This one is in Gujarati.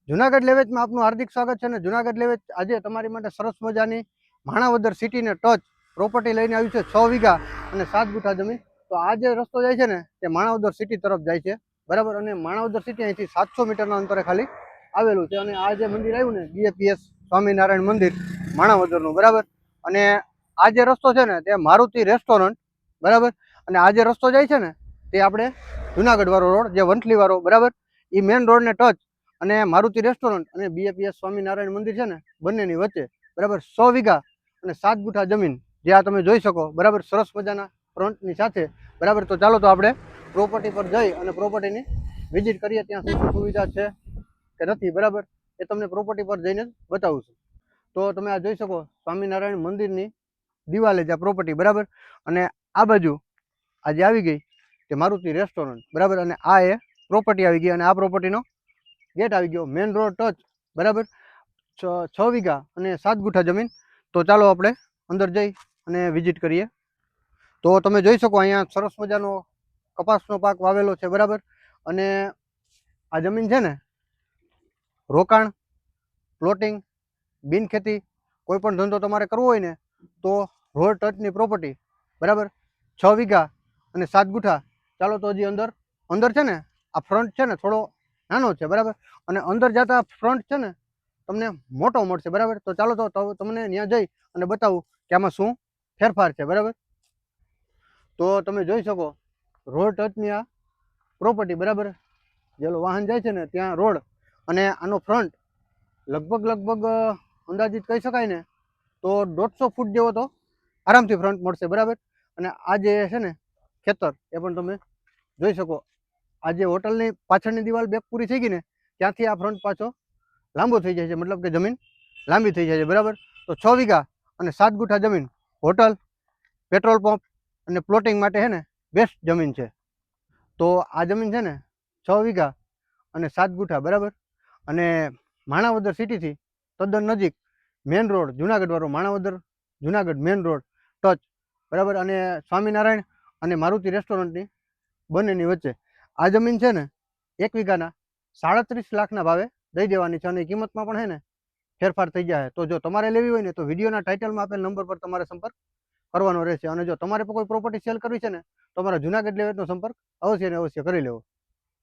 જુનાગઢ લેવેચમાં આપનું હાર્દિક સ્વાગત છે ને જુનાગઢ લેવેચ આજે તમારી માટે સરસ મજાની માણાવદર સિટીને ટચ પ્રોપર્ટી લઈને આવ્યું છે 6 વીઘા અને 7 ગુઠા જમીન. તો આ જે રસ્તો જાય છે ને તે માણાવદર સિટી તરફ જાય છે બરાબર. અને માણાવદર સિટી અહીંથી 700 મીટરના અંતરે ખાલી આવેલું છે. અને આ જે મંદિર આવ્યું ને બીએપીએસ સ્વામિનારાયણ મંદિર માણાવદરનું બરાબર. અને આ જે રસ્તો છે ને તે મારુતિ રેસ્ટોરન્ટ બરાબર. અને આ જે રસ્તો જાય છે ને તે આપણે જુનાગઢ વાળો રોડ જે વંથલી વાળો બરાબર એ મેઇન રોડને ટચ અને મારુતિ રેસ્ટોરન્ટ અને બીએપીએસ સ્વામિનારાયણ મંદિર છે ને બંનેની વચ્ચે બરાબર 100 વીઘા અને 7 ગુઠા જમીન જે આ તમે જોઈ શકો બરાબર. સરસ મજાના ફ્રન્ટની સાથે બરાબર. તો ચાલો તો આપણે પ્રોપર્ટી પર જઈ અને પ્રોપર્ટીની વિઝિટ કરીએ, ત્યાં શું શું સુવિધા છે કે નથી બરાબર એ તમને પ્રોપર્ટી પર જઈને બતાવું છું. તો તમે આ જોઈ શકો સ્વામિનારાયણ મંદિરની દિવાલે જે પ્રોપર્ટી બરાબર. અને આ બાજુ આજે આવી ગઈ તે મારુતિ રેસ્ટોરન્ટ બરાબર. અને આ એ પ્રોપર્ટી આવી ગઈ અને આ પ્રોપર્ટીનો ગેટ આવી ગયો, મેન રોડ ટચ બરાબર. 6 વીઘા અને 7 ગુઠા જમીન. તો ચાલો આપણે અંદર જઈ અને વિઝિટ કરીએ. તો તમે જોઈ શકો અહીંયા સરસ મજાનો કપાસનો પાક વાવેલો છે બરાબર. અને આ જમીન છે ને રોકાણ, પ્લોટિંગ, બિનખેતી કોઈ પણ ધંધો તમારે કરવો હોય ને તો રોડ ટચની પ્રોપર્ટી બરાબર. 6 વીઘા અને 7 ગુઠા. ચાલો તો હજી અંદર છે ને આ ફ્રન્ટ છે ને થોડો નાનો છે બરાબર. અને અંદર જતા ફ્રન્ટ છે ને તમને મોટો મળશે બરાબર. તો ચાલો તો તમને ત્યાં જઈ અને બતાવું કે આમાં શું ફેરફાર છે બરાબર. તો તમે જોઈ શકો રોડ ટચની આ પ્રોપર્ટી બરાબર. જેલો વાહન જાય છે ને ત્યાં રોડ અને આનો ફ્રન્ટ લગભગ અંદાજિત કહી શકાય ને તો 150 ફૂટ જેવો તો આરામથી ફ્રન્ટ મળશે બરાબર. અને આ જે છે ને ખેતર એ પણ તમે જોઈ શકો. આ જે હોટલની પાછળની દિવાલ બેક પૂરી થઈ ગઈ ને ત્યાંથી આ ફ્રન્ટ પાછો લાંબો થઈ જાય છે, મતલબ કે જમીન લાંબી થઈ જાય છે બરાબર. તો 6 વીઘા અને 7 ગુઠા જમીન હોટલ, પેટ્રોલ પંપ અને પ્લોટિંગ માટે છે ને બેસ્ટ જમીન છે. તો આ જમીન છે ને 6 વીઘા અને 7 ગુઠા બરાબર. અને માણાવદર સિટીથી તદ્દન નજીક મેન રોડ જુનાગઢ વાળો Manavadar Junagadh main road touch બરાબર. અને સ્વામિનારાયણ અને મારુતિ રેસ્ટોરન્ટની બંનેની વચ્ચે આ જમીન છે ને 1 વીઘાના 37 લાખના ભાવે દઈ દેવાની છે. અને કિંમતમાં પણ છે ને ફેરફાર થઈ જાય. તો જો તમારે લેવી હોય ને તો વિડીયોના ટાઇટલમાં આપેલ નંબર પર તમારે સંપર્ક કરવાનો રહેશે. અને જો તમારે કોઈ પ્રોપર્ટી સેલ કરવી છે ને તો અમારા જુનાગઢ લેવેચનો સંપર્ક અવશ્ય ને અવશ્ય કરી લેવો.